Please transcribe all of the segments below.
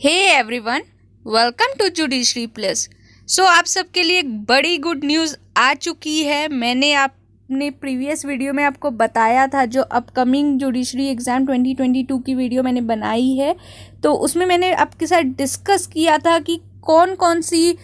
Hey everyone, welcome to judiciary plus. आप सबके लिए एक बड़ी गुड न्यूज़ आ चुकी है। मैंने आपने प्रीवियस वीडियो में आपको बताया था, जो अपकमिंग जुडिशरी एग्ज़ाम 2022 की वीडियो मैंने बनाई है, तो उसमें मैंने आपके साथ डिस्कस किया था कि कौन कौन सी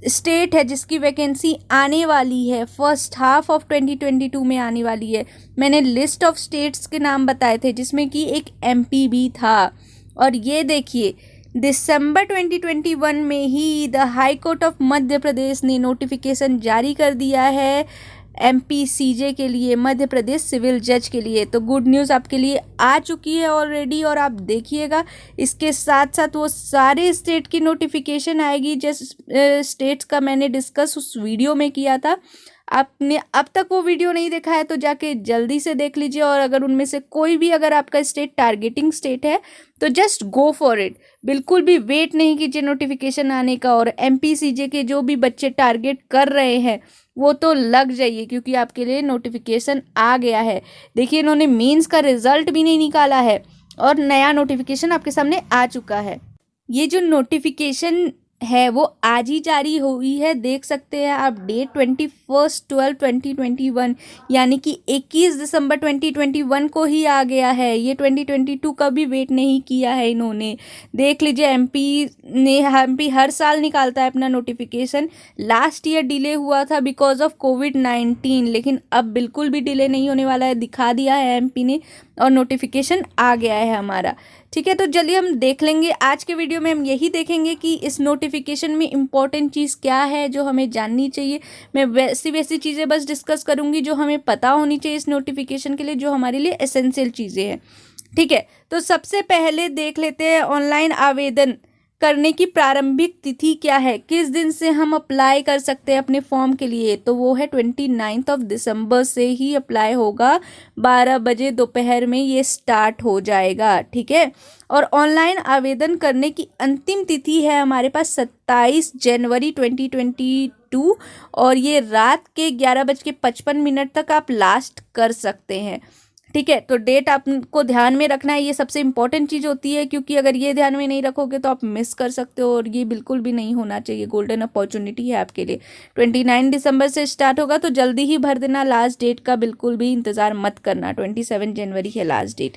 स्टेट है जिसकी वैकेंसी आने वाली है, फर्स्ट हाफ ऑफ 2022 में आने वाली है। मैंने लिस्ट ऑफ स्टेट्स के नाम बताए थे, जिसमें कि एक एमपी भी था। और ये देखिए, दिसंबर 2021 में ही the high court of Madhya Pradesh ने नोटिफिकेशन जारी कर दिया है एमपी सीजे के लिए, मध्य प्रदेश सिविल जज के लिए। तो गुड न्यूज़ आपके लिए आ चुकी है ऑलरेडी। और आप देखिएगा, इसके साथ साथ वो सारे स्टेट की नोटिफिकेशन आएगी जिस स्टेट्स का मैंने डिस्कस उस वीडियो में किया था। आपने अब तक वो वीडियो नहीं देखा है तो जाके जल्दी से देख लीजिए। और अगर उनमें से कोई भी अगर आपका स्टेट टारगेटिंग स्टेट है तो जस्ट गो फॉर इट। बिल्कुल भी वेट नहीं कीजिए नोटिफिकेशन आने का। और एमपीसीजे के जो भी बच्चे टारगेट कर रहे हैं वो तो लग जाइए, क्योंकि आपके लिए नोटिफिकेशन आ गया है। देखिए, इन्होंने मेंस का रिजल्ट भी नहीं निकाला है और नया नोटिफिकेशन आपके सामने आ चुका है। ये जो नोटिफिकेशन है वो आज ही जारी हुई है, देख सकते हैं आप। डेट 21/12/2021 यानी कि 21 दिसंबर 2021 को ही आ गया है। ये 2022 का भी वेट नहीं किया है इन्होंने। देख लीजिए, एमपी हर साल निकालता है अपना नोटिफिकेशन। लास्ट ईयर डिले हुआ था बिकॉज ऑफ कोविड-19, लेकिन अब बिल्कुल भी डिले नहीं होने वाला है, दिखा दिया है एमपी ने और नोटिफिकेशन आ गया है हमारा। ठीक है, तो चलिए हम देख लेंगे। आज के वीडियो में हम यही देखेंगे कि इस नोटिफिकेशन में इम्पॉर्टेंट चीज़ क्या है जो हमें जाननी चाहिए। मैं वैसी चीज़ें बस डिस्कस करूंगी जो हमें पता होनी चाहिए इस नोटिफिकेशन के लिए, जो हमारे लिए एसेंशियल चीज़ें हैं। ठीक है, तो सबसे पहले देख लेते हैं ऑनलाइन आवेदन करने की प्रारंभिक तिथि क्या है, किस दिन से हम अप्लाई कर सकते हैं अपने फॉर्म के लिए। तो वो है 29 दिसंबर से ही अप्लाई होगा। 12 बजे दोपहर में ये स्टार्ट हो जाएगा। ठीक है, और ऑनलाइन आवेदन करने की अंतिम तिथि है हमारे पास 27 जनवरी 2022, और ये रात के 11:55 तक आप लास्ट कर सकते हैं। ठीक है, तो डेट आपको ध्यान में रखना है, ये सबसे इंपॉर्टेंट चीज़ होती है, क्योंकि अगर ये ध्यान में नहीं रखोगे तो आप मिस कर सकते हो, और ये बिल्कुल भी नहीं होना चाहिए। गोल्डन अपॉर्चुनिटी है आपके लिए। 29 दिसंबर से स्टार्ट होगा, तो जल्दी ही भर देना। लास्ट डेट का बिल्कुल भी इंतज़ार मत करना, 27 जनवरी है लास्ट डेट।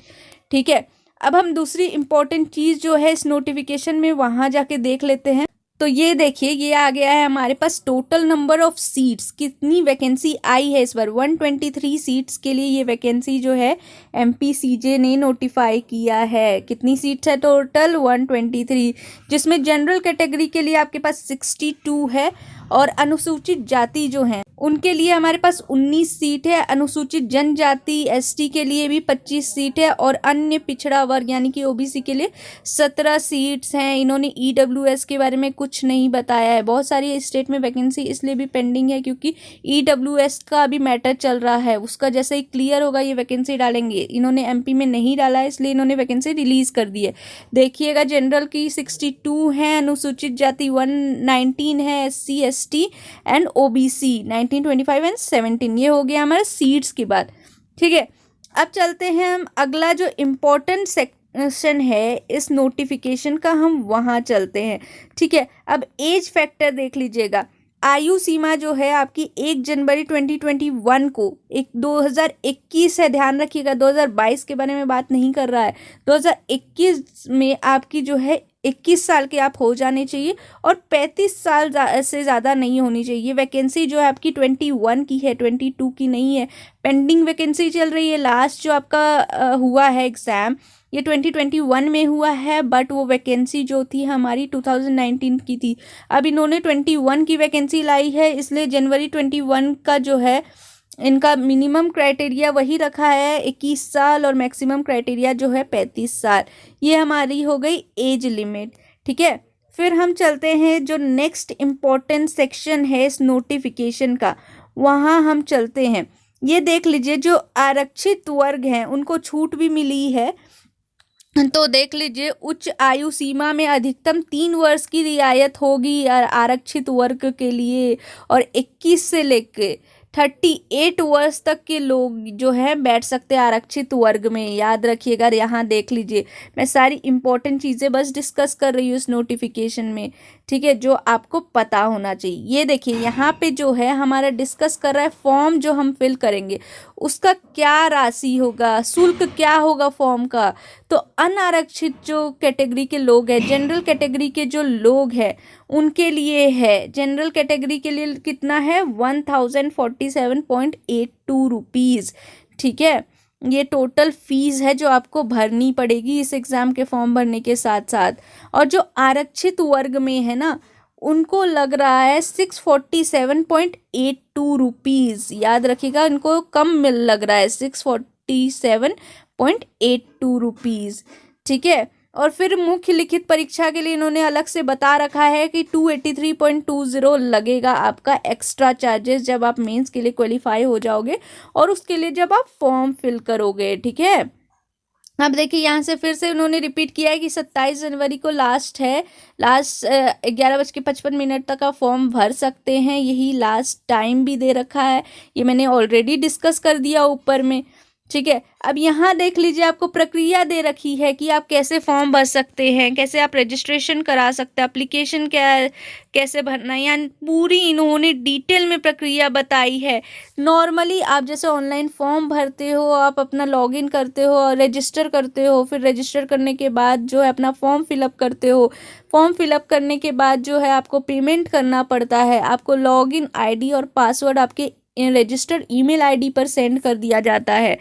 ठीक है, अब हम दूसरी इंपॉर्टेंट चीज़ जो है इस नोटिफिकेशन में, वहाँ जाके देख लेते हैं। तो ये देखिए, ये आ गया है हमारे पास टोटल नंबर ऑफ सीट्स, कितनी वैकेंसी आई है इस बार। 123 सीट्स के लिए ये वैकेंसी जो है एमपीसीजे ने नोटिफाई किया है। कितनी सीट्स है टोटल? 123, जिसमें जनरल कैटेगरी के लिए आपके पास 62 है, और अनुसूचित जाति जो हैं उनके लिए हमारे पास 19 सीट है। अनुसूचित जनजाति एसटी के लिए भी 25 सीट है, और अन्य पिछड़ा वर्ग यानी कि ओबीसी के लिए 17 सीट्स हैं। इन्होंने ईडब्ल्यूएस के बारे में कुछ नहीं बताया है। बहुत सारी स्टेट में वैकेंसी इसलिए भी पेंडिंग है क्योंकि ईडब्ल्यूएस का अभी मैटर चल रहा है। उसका जैसे ही क्लियर होगा ये वैकेंसी डालेंगे। इन्होंने एमपी में नहीं डाला है, इसलिए इन्होंने वैकेंसी रिलीज कर दी है। देखिएगा, जनरल की 62 है, अनुसूचित जाति 119 है, SC ST and OBC 19, 25 and 17। ये हो गया हमारा सीट्स की बात। ठीक है, अब चलते हैं हम अगला जो इम्पोर्टेंट सेक्शन है इस नोटिफिकेशन का, हम वहाँ चलते हैं। ठीक है, अब एज फैक्टर देख लीजिएगा। आयु सीमा जो है आपकी 1 जनवरी 2021 को, 2021 है, ध्यान रखिएगा, 2022 के बारे में बात नहीं कर रहा है। 2021 में आपकी जो है 21 साल के आप हो जाने चाहिए, और 35 साल से ज़्यादा नहीं होनी चाहिए। वैकेंसी जो है आपकी 21 की है, 22 की नहीं है। पेंडिंग वैकेंसी चल रही है। लास्ट जो आपका हुआ है एग्ज़ाम, ये 2021 में हुआ है, बट वो वैकेंसी जो थी हमारी 2019 की थी। अब इन्होंने 21 की वैकेंसी लाई है, इसलिए जनवरी 21 का जो है इनका मिनिमम क्राइटेरिया वही रखा है 21 साल, और मैक्सिमम क्राइटेरिया जो है 35 साल। ये हमारी हो गई एज लिमिट। ठीक है, फिर हम चलते हैं जो नेक्स्ट इम्पॉर्टेंट सेक्शन है इस नोटिफिकेशन का, वहाँ हम चलते हैं। ये देख लीजिए, जो आरक्षित वर्ग हैं उनको छूट भी मिली है। तो देख लीजिए, उच्च आयु सीमा में अधिकतम 3 वर्ष की रियायत होगी आरक्षित वर्ग के लिए, और 21 से लेके 38 वर्ष तक के लोग जो है बैठ सकते हैं आरक्षित वर्ग में। याद रखिएगा, यहाँ देख लीजिए, मैं सारी इंपॉर्टेंट चीज़ें बस डिस्कस कर रही हूँ इस नोटिफिकेशन में, ठीक है, जो आपको पता होना चाहिए। ये देखिए यहाँ पे जो है हमारा डिस्कस कर रहा है फॉर्म जो हम फिल करेंगे उसका क्या राशि होगा, शुल्क क्या होगा फॉर्म का। तो अनारक्षित जो कैटेगरी के लोग हैं, जनरल कैटेगरी के जो लोग हैं उनके लिए है, जनरल कैटेगरी के लिए कितना है 1047.82 रुपीज़, ठीक है। ये टोटल फीस है जो आपको भरनी पड़ेगी इस एग्ज़ाम के फॉर्म भरने के साथ साथ। और जो आरक्षित वर्ग में है ना उनको लग रहा है 647.82 रुपीज़। याद रखिएगा, इनको कम मिल लग रहा है 647.82 रुपीज़, ठीक है। और फिर मुख्य लिखित परीक्षा के लिए इन्होंने अलग से बता रखा है कि 283.20 लगेगा आपका एक्स्ट्रा चार्जेस जब आप मेंस के लिए क्वालिफाई हो जाओगे और उसके लिए जब आप फॉर्म फिल करोगे, ठीक है। अब देखिए यहाँ से फिर से उन्होंने रिपीट किया है कि 27 जनवरी को लास्ट है, लास्ट 11:55 तक आप फॉर्म भर सकते हैं, यही लास्ट टाइम भी दे रखा है, ये मैंने ऑलरेडी डिस्कस कर दिया ऊपर में, ठीक है। अब यहाँ देख लीजिए आपको प्रक्रिया दे रखी है कि आप कैसे फॉर्म भर सकते हैं, कैसे आप रजिस्ट्रेशन करा सकते हैं, एप्लीकेशन क्या है, कैसे भरना है, यानी पूरी इन्होंने डिटेल में प्रक्रिया बताई है। नॉर्मली आप जैसे ऑनलाइन फॉर्म भरते हो, आप अपना लॉगिन करते हो और रजिस्टर करते हो, फिर रजिस्टर करने के बाद जो है अपना फॉर्म फिलअप करते हो, फॉर्म फिलअप करने के बाद जो है आपको पेमेंट करना पड़ता है, आपको लॉगिन आईडी और पासवर्ड आपके रजिस्टर्ड ईमेल आईडी पर सेंड कर दिया जाता है।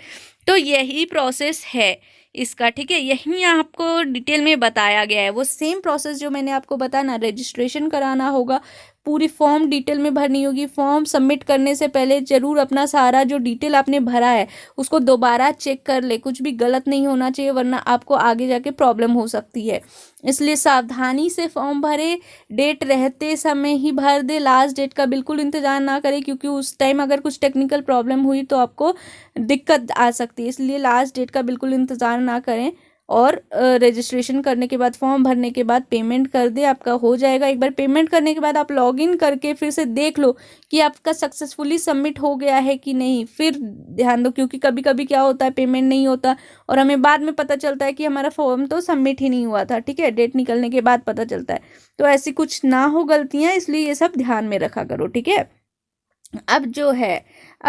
तो यही प्रोसेस है इसका, ठीक है, यही आपको डिटेल में बताया गया है। वो सेम प्रोसेस जो मैंने आपको बताया ना, रजिस्ट्रेशन कराना होगा, पूरी फॉर्म डिटेल में भरनी होगी। फॉर्म सबमिट करने से पहले ज़रूर अपना सारा जो डिटेल आपने भरा है उसको दोबारा चेक कर ले, कुछ भी गलत नहीं होना चाहिए वरना आपको आगे जाके प्रॉब्लम हो सकती है। इसलिए सावधानी से फॉर्म भरे, डेट रहते समय ही भर दे, लास्ट डेट का बिल्कुल इंतज़ार ना करें क्योंकि उस टाइम अगर कुछ टेक्निकल प्रॉब्लम हुई तो आपको दिक्कत आ सकती है। इसलिए लास्ट डेट का बिल्कुल इंतज़ार ना करें और रजिस्ट्रेशन करने के बाद फॉर्म भरने के बाद पेमेंट कर दे, आपका हो जाएगा। एक बार पेमेंट करने के बाद आप लॉगिन करके फिर से देख लो कि आपका सक्सेसफुली सबमिट हो गया है कि नहीं, फिर ध्यान दो क्योंकि कभी कभी क्या होता है पेमेंट नहीं होता और हमें बाद में पता चलता है कि हमारा फॉर्म तो सबमिट ही नहीं हुआ था, ठीक है, डेट निकलने के बाद पता चलता है। तो ऐसी कुछ ना हो गलतियाँ, इसलिए ये सब ध्यान में रखा करो, ठीक है। अब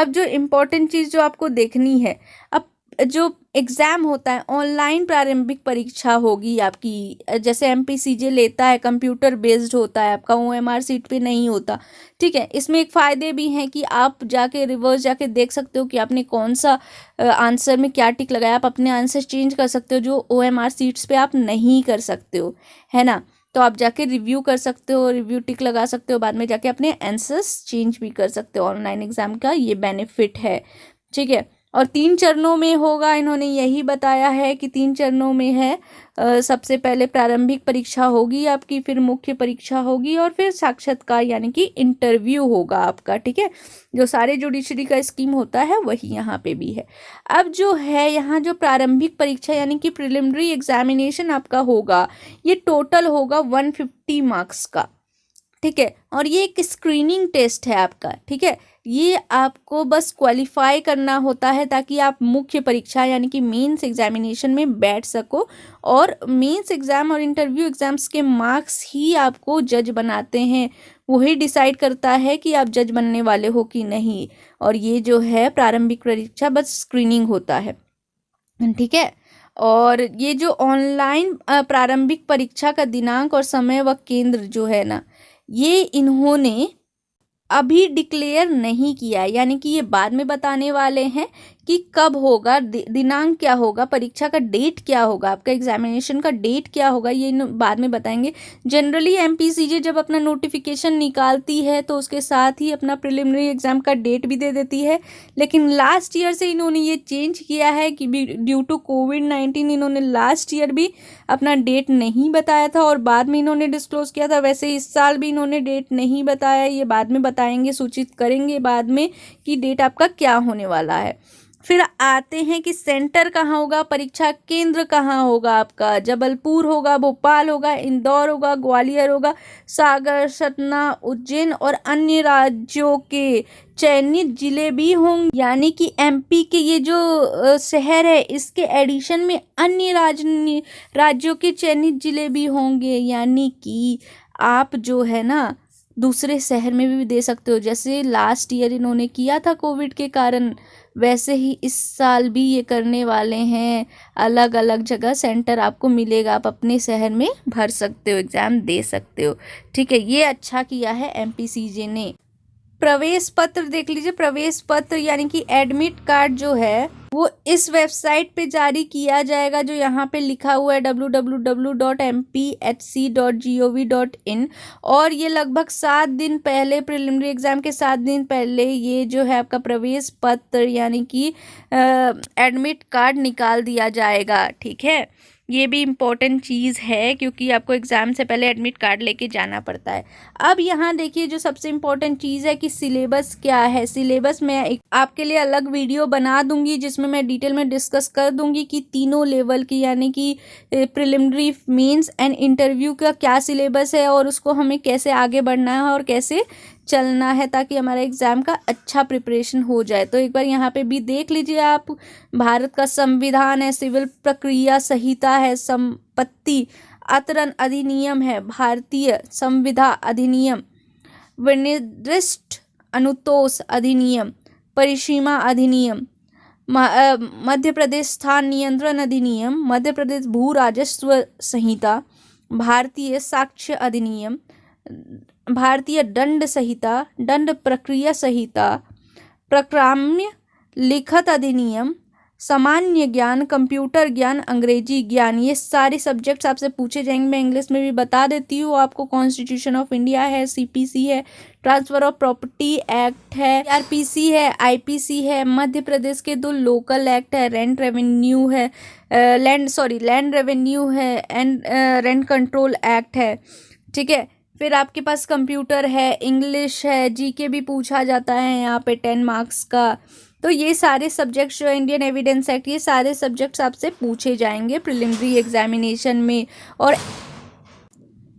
जो इम्पोर्टेंट चीज़ जो आपको देखनी है, अब जो एग्ज़ाम होता है ऑनलाइन प्रारंभिक परीक्षा होगी आपकी, जैसे एमपीसीजे लेता है कंप्यूटर बेस्ड होता है आपका, ओएमआर सीट पे नहीं होता, ठीक है। इसमें एक फ़ायदे भी हैं कि आप जाके रिवर्स जाके देख सकते हो कि आपने कौन सा आंसर में क्या टिक लगाया, आप अपने आंसर चेंज कर सकते हो जो ओएमआर सीट्स पे आप नहीं कर सकते हो, है ना। तो आप जाके रिव्यू कर सकते हो, रिव्यू टिक लगा सकते हो, बाद में जाके अपने आंसर्स चेंज भी कर सकते हो। ऑनलाइन एग्ज़ाम का ये बेनिफिट है, ठीक है। और 3 चरणों में होगा, इन्होंने यही बताया है कि 3 चरणों में है। सबसे पहले प्रारंभिक परीक्षा होगी आपकी, फिर मुख्य परीक्षा होगी और फिर साक्षात्कार यानी कि इंटरव्यू होगा आपका, ठीक है। जो सारे जुडिशरी का स्कीम होता है वही यहाँ पे भी है। अब जो है यहाँ जो प्रारंभिक परीक्षा यानी कि प्रिलिमिनरी एग्जामिनेशन आपका होगा, ये टोटल होगा 150 मार्क्स का, ठीक है। और ये एक स्क्रीनिंग टेस्ट है आपका, ठीक है। ये आपको बस क्वालिफाई करना होता है ताकि आप मुख्य परीक्षा यानी कि मेंस एग्जामिनेशन में बैठ सको। और मेंस एग्ज़ाम और इंटरव्यू एग्ज़ाम्स के मार्क्स ही आपको जज बनाते हैं, वही डिसाइड करता है कि आप जज बनने वाले हो कि नहीं। और ये जो है प्रारंभिक परीक्षा बस स्क्रीनिंग होता है, ठीक है। और ये जो ऑनलाइन प्रारंभिक परीक्षा का दिनांक और समय व केंद्र जो है ना, ये इन्होंने अभी डिक्लेयर नहीं किया है, यानी कि ये बाद में बताने वाले हैं कि कब होगा, दिनांक क्या होगा, परीक्षा का डेट क्या होगा, आपका एग्जामिनेशन का डेट क्या होगा, ये बाद में बताएंगे। जनरली एमपीसीजे जब अपना नोटिफिकेशन निकालती है तो उसके साथ ही अपना प्रिलिमिनरी एग्जाम का डेट भी दे देती है, लेकिन लास्ट ईयर से इन्होंने ये चेंज किया है कि ड्यू टू कोविड-19 इन्होंने लास्ट ईयर भी अपना डेट नहीं बताया था और बाद में इन्होंने डिस्क्लोज किया था। वैसे इस साल भी इन्होंने डेट नहीं बताया, ये बाद में बताएंगे, सूचित करेंगे बाद में कि डेट आपका क्या होने वाला है। फिर आते हैं कि सेंटर कहाँ होगा, परीक्षा केंद्र कहाँ होगा आपका। जबलपुर होगा, भोपाल होगा, इंदौर होगा, ग्वालियर होगा, सागर, सतना, उज्जैन और अन्य राज्यों के चयनित जिले भी होंगे। यानी कि एमपी के ये जो शहर है इसके एडिशन में अन्य राज्यों के चयनित जिले भी होंगे। यानी कि आप जो है ना दूसरे शहर में भी दे सकते हो, जैसे लास्ट ईयर इन्होंने किया था कोविड के कारण, वैसे ही इस साल भी ये करने वाले हैं। अलग अलग जगह सेंटर आपको मिलेगा, आप अपने शहर में भर सकते हो, एग्ज़ाम दे सकते हो। ठीक है, ये अच्छा किया है एमपीसीजे ने। प्रवेश पत्र देख लीजिए, प्रवेश पत्र यानी कि एडमिट कार्ड जो है वो इस वेबसाइट पे जारी किया जाएगा जो यहाँ पे लिखा हुआ है www.mpHC.gov.in। और ये लगभग 7 दिन पहले, प्रिलिमिनरी एग्जाम के 7 दिन पहले ये जो है आपका प्रवेश पत्र यानी कि एडमिट कार्ड निकाल दिया जाएगा। ठीक है, ये भी इम्पोर्टेंट चीज़ है क्योंकि आपको एग्ज़ाम से पहले एडमिट कार्ड लेके जाना पड़ता है। अब यहाँ देखिए जो सबसे इम्पोर्टेंट चीज़ है कि सिलेबस क्या है। सिलेबस मैं एक आपके लिए अलग वीडियो बना दूंगी जिसमें मैं डिटेल में डिस्कस कर दूंगी कि तीनों लेवल की यानी कि प्रिलिमिनरी, मेंस एंड इंटरव्यू का क्या सिलेबस है और उसको हमें कैसे आगे बढ़ना है और कैसे चलना है ताकि हमारा एग्ज़ाम का अच्छा प्रिपरेशन हो जाए। तो एक बार यहाँ पे भी देख लीजिए आप। भारत का संविधान है, सिविल प्रक्रिया संहिता है, संपत्ति अंतरण अधिनियम है, भारतीय संविदा अधिनियम, विनिर्दिष्ट अनुतोष अधिनियम, परिसीमा अधिनियम, मध्य प्रदेश स्थान नियंत्रण अधिनियम, मध्य प्रदेश भू राजस्व संहिता, भारतीय साक्ष्य अधिनियम, भारतीय दंड संहिता, दंड प्रक्रिया संहिता, प्रक्राम्य लिखत अधिनियम, सामान्य ज्ञान, कंप्यूटर ज्ञान, अंग्रेजी ज्ञान, ये सारे सब्जेक्ट्स आपसे पूछे जाएंगे। मैं इंग्लिश में भी बता देती हूँ आपको। कॉन्स्टिट्यूशन ऑफ इंडिया है, सीपीसी है, ट्रांसफर ऑफ प्रॉपर्टी एक्ट है, आरपीसी है, आईपीसी है, मध्य प्रदेश के 2 लोकल एक्ट है, रेंट रेवेन्यू है, लैंड रेवेन्यू है एंड रेंट कंट्रोल एक्ट है। ठीक है, फिर आपके पास कंप्यूटर है, इंग्लिश है, जीके भी पूछा जाता है यहाँ पे 10 मार्क्स का। तो ये सारे सब्जेक्ट्स जो इंडियन एविडेंस एक्ट, ये सारे सब्जेक्ट्स आपसे पूछे जाएंगे प्रिलिमिनरी एग्जामिनेशन में। और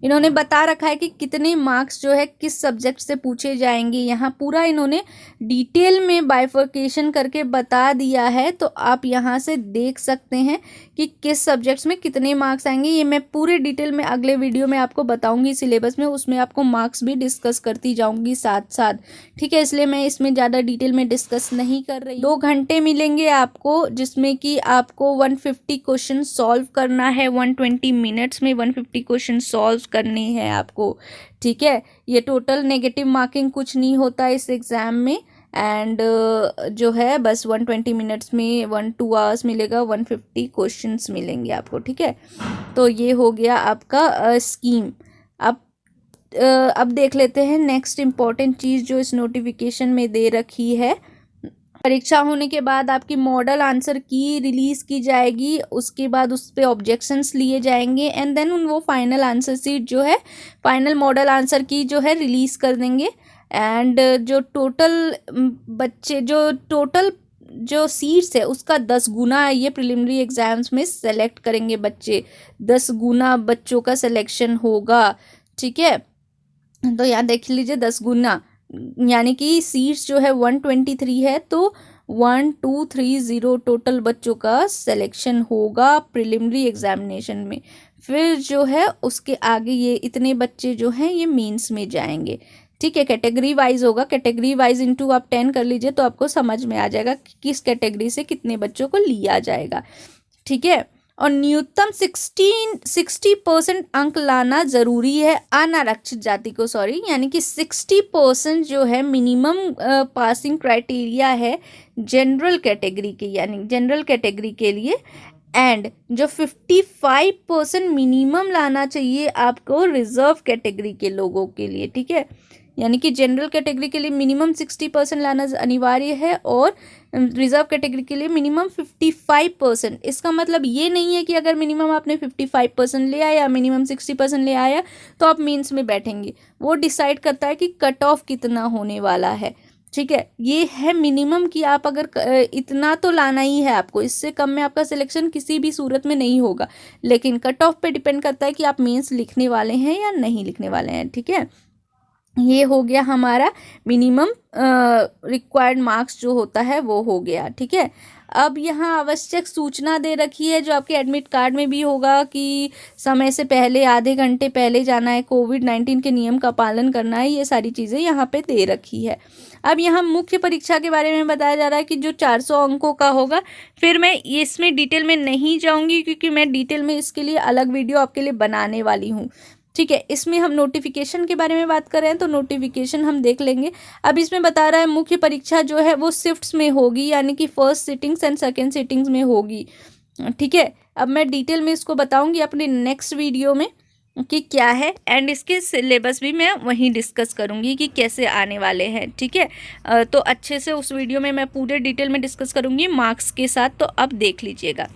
इन्होंने बता रखा है कि कितने मार्क्स जो है किस सब्जेक्ट से पूछे जाएंगे। यहाँ पूरा इन्होंने डिटेल में बाइफर्केशन करके बता दिया है, तो आप यहाँ से देख सकते हैं कि किस सब्जेक्ट्स में कितने मार्क्स आएंगे। ये मैं पूरे डिटेल में अगले वीडियो में आपको बताऊंगी सिलेबस में, उसमें आपको मार्क्स भी डिस्कस करती जाऊंगी साथ साथ। ठीक है, इसलिए मैं इसमें ज़्यादा डिटेल में डिस्कस नहीं कर रही। 2 घंटे मिलेंगे आपको जिसमें कि आपको 150 क्वेश्चन सॉल्व करना है। 120 मिनट्स में 150 क्वेश्चन सॉल्व करनी है आपको। ठीक है, ये टोटल नेगेटिव मार्किंग कुछ नहीं होता इस एग्ज़ाम में। एंड जो है बस 120 मिनट्स में 1-2 आवर्स मिलेगा, 150 क्वेश्चंस मिलेंगे आपको। ठीक है, तो ये हो गया आपका स्कीम। अब देख लेते हैं नेक्स्ट इम्पॉर्टेंट चीज़ जो इस नोटिफिकेशन में दे रखी है। परीक्षा होने के बाद आपकी मॉडल आंसर की रिलीज़ की जाएगी, उसके बाद उस पर ऑब्जेक्शंस लिए जाएंगे एंड देन वो फाइनल आंसर सीट जो है, फाइनल मॉडल आंसर की जो है रिलीज़ कर देंगे। एंड जो टोटल जो सीट्स है उसका 10 गुना ये प्रिलिमिनरी एग्जाम्स में सेलेक्ट करेंगे बच्चे। 10 गुना बच्चों का सिलेक्शन होगा। ठीक है, तो यहाँ देख लीजिए 10 गुना यानी कि सीट्स जो है 123 है, तो 1230 टोटल बच्चों का सिलेक्शन होगा प्रिलिमिनरी एग्जामिनेशन में। फिर जो है उसके आगे ये इतने बच्चे जो हैं ये मेंस में जाएंगे। ठीक है, कैटेगरी वाइज होगा, कैटेगरी वाइज इंटू आप 10 कर लीजिए तो आपको समझ में आ जाएगा कि किस कैटेगरी से कितने बच्चों को लिया जाएगा। ठीक है, और न्यूनतम 60% अंक लाना जरूरी है अनारक्षित जाति को, यानी कि 60% जो है मिनिमम पासिंग क्राइटेरिया है जनरल कैटेगरी के, यानी जनरल कैटेगरी के लिए। एंड जो 55% मिनिमम लाना चाहिए आपको रिजर्व कैटेगरी के लोगों के लिए। ठीक है, यानी कि जनरल कैटेगरी के लिए मिनिमम 60% लाना अनिवार्य है और रिजर्व कैटेगरी के लिए मिनिमम 55%। इसका मतलब ये नहीं है कि अगर मिनिमम आपने 55% ले आया, मिनिमम 60% ले आया तो आप मेंस में बैठेंगे। वो डिसाइड करता है कि कट ऑफ कितना होने वाला है। ठीक है, ये है मिनिमम कि आप अगर इतना तो लाना ही है आपको, इससे कम में आपका सिलेक्शन किसी भी सूरत में नहीं होगा। लेकिन कट ऑफ पे डिपेंड करता है कि आप मेंस लिखने वाले हैं या नहीं लिखने वाले हैं। ठीक है, ये हो गया हमारा मिनिमम रिक्वायर्ड मार्क्स जो होता है वो हो गया। ठीक है, अब यहाँ आवश्यक सूचना दे रखी है जो आपके एडमिट कार्ड में भी होगा कि समय से पहले आधे घंटे पहले जाना है, कोविड-19 के नियम का पालन करना है, ये सारी चीज़ें यहाँ पे दे रखी है। अब यहाँ मुख्य परीक्षा के बारे में बताया जा रहा है कि जो 400 अंकों का होगा। फिर मैं इसमें डिटेल में नहीं जाऊँगी क्योंकि मैं डिटेल में इसके लिए अलग वीडियो आपके लिए बनाने वाली हूँ। ठीक है, इसमें हम नोटिफिकेशन के बारे में बात कर रहे हैं तो नोटिफिकेशन हम देख लेंगे। अब इसमें बता रहा है मुख्य परीक्षा जो है वो शिफ्ट्स में होगी, यानी कि first sittings and second sittings में होगी। ठीक है, अब मैं डिटेल में इसको बताऊंगी अपने नेक्स्ट वीडियो में कि क्या है, एंड इसके सिलेबस भी मैं वहीं डिस्कस करूंगी कि कैसे आने वाले हैं। ठीक है, तो अच्छे से उस वीडियो में मैं पूरे डिटेल में डिस्कस करूंगी मार्क्स के साथ, तो अब देख लीजिएगा।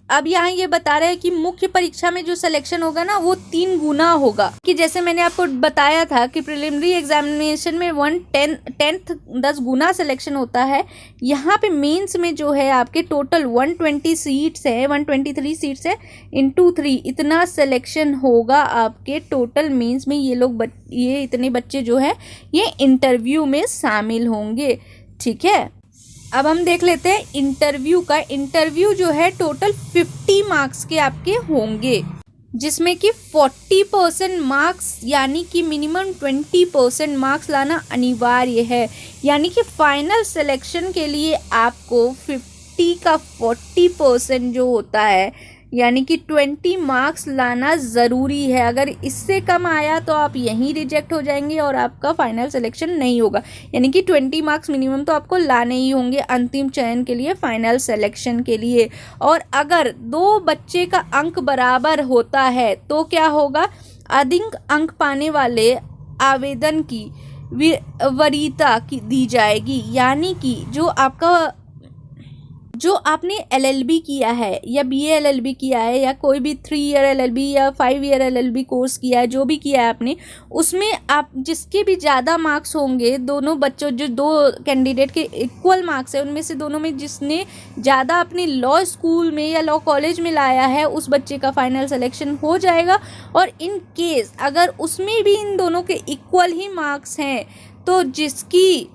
अब यहाँ ये बता रहे हैं कि मुख्य परीक्षा में जो सिलेक्शन होगा ना वो 3 गुना होगा। कि जैसे मैंने आपको बताया था कि प्रिलिमिनरी एग्जामिनेशन में 10 गुना सिलेक्शन होता है, यहाँ पे मेंस में जो है आपके टोटल 120 सीट्स है, 123 सीट्स है इंटू 3 इतना सिलेक्शन होगा आपके टोटल मेंस में। ये इतने बच्चे जो है ये इंटरव्यू में शामिल होंगे। ठीक है, अब हम देख लेते हैं इंटरव्यू का। इंटरव्यू जो है टोटल 50 मार्क्स के आपके होंगे, जिसमें कि 40% मार्क्स यानी कि मिनिमम 20% मार्क्स लाना अनिवार्य है। यानी कि फाइनल सिलेक्शन के लिए आपको 50 का 40% जो होता है यानी कि 20 मार्क्स लाना ज़रूरी है। अगर इससे कम आया तो आप यहीं रिजेक्ट हो जाएंगे और आपका फाइनल सिलेक्शन नहीं होगा। यानी कि 20 मार्क्स मिनिमम तो आपको लाने ही होंगे अंतिम चयन के लिए, फाइनल सिलेक्शन के लिए। और अगर 2 बच्चे का अंक बराबर होता है तो क्या होगा, अधिक अंक पाने वाले आवेदन की वरीयता की दी जाएगी। यानी कि जो आपने LLB किया है या BA LLB किया है या कोई भी 3 ईयर LLB या 5 ईयर LLB कोर्स किया है, जो भी किया है आपने, उसमें आप जिसके भी ज़्यादा मार्क्स होंगे, दोनों बच्चों जो 2 कैंडिडेट के इक्वल मार्क्स है उनमें से दोनों में जिसने ज़्यादा अपने लॉ स्कूल में या लॉ कॉलेज में लाया है उस बच्चे का फाइनल सिलेक्शन हो जाएगा। और इन केस अगर उसमें भी इन दोनों के इक्वल ही मार्क्स हैं तो जिसकी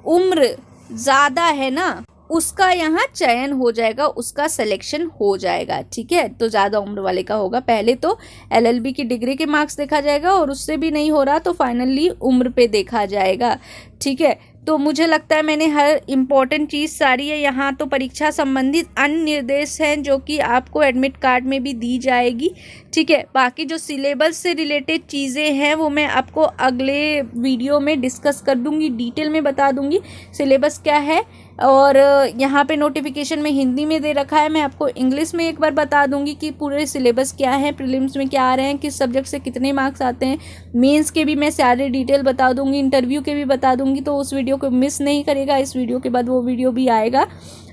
उम्र ज़्यादा है ना उसका यहाँ चयन हो जाएगा, उसका सिलेक्शन हो जाएगा। ठीक है, तो ज़्यादा उम्र वाले का होगा। पहले तो LLB की डिग्री के मार्क्स देखा जाएगा और उससे भी नहीं हो रहा तो फाइनली उम्र पे देखा जाएगा। ठीक है, तो मुझे लगता है मैंने हर इम्पॉर्टेंट चीज़ सारी है। यहाँ तो परीक्षा संबंधित अन्य निर्देश हैं जो कि आपको एडमिट कार्ड में भी दी जाएगी। ठीक है, बाकी जो सिलेबस से रिलेटेड चीज़ें हैं वो मैं आपको अगले वीडियो में डिस्कस कर दूंगी, डिटेल में बता दूंगी सिलेबस क्या है। और यहाँ पे नोटिफिकेशन में हिंदी में दे रखा है, मैं आपको इंग्लिश में एक बार बता दूंगी कि पूरे सिलेबस क्या है, प्रीलिम्स में क्या आ रहे हैं, किस सब्जेक्ट से कितने मार्क्स आते हैं, मेंस के भी मैं सारे डिटेल बता दूंगी, इंटरव्यू के भी बता दूंगी। तो उस वीडियो को मिस नहीं करेगा, इस वीडियो के बाद वो वीडियो भी आएगा।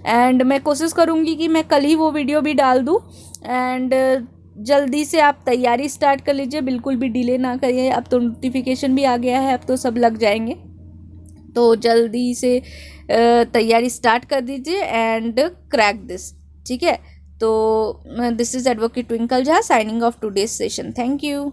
एंड मैं कोशिश करूँगी कि मैं कल ही वो वीडियो भी डाल दूँ। एंड जल्दी से आप तैयारी स्टार्ट कर लीजिए, बिल्कुल भी डिले ना करिए। अब तो नोटिफिकेशन भी आ गया है, अब तो सब लग जाएंगे, तो जल्दी से तैयारी स्टार्ट कर दीजिए एंड क्रैक दिस। ठीक है, तो this is advocate twinkle Jha signing off today's session. Thank you.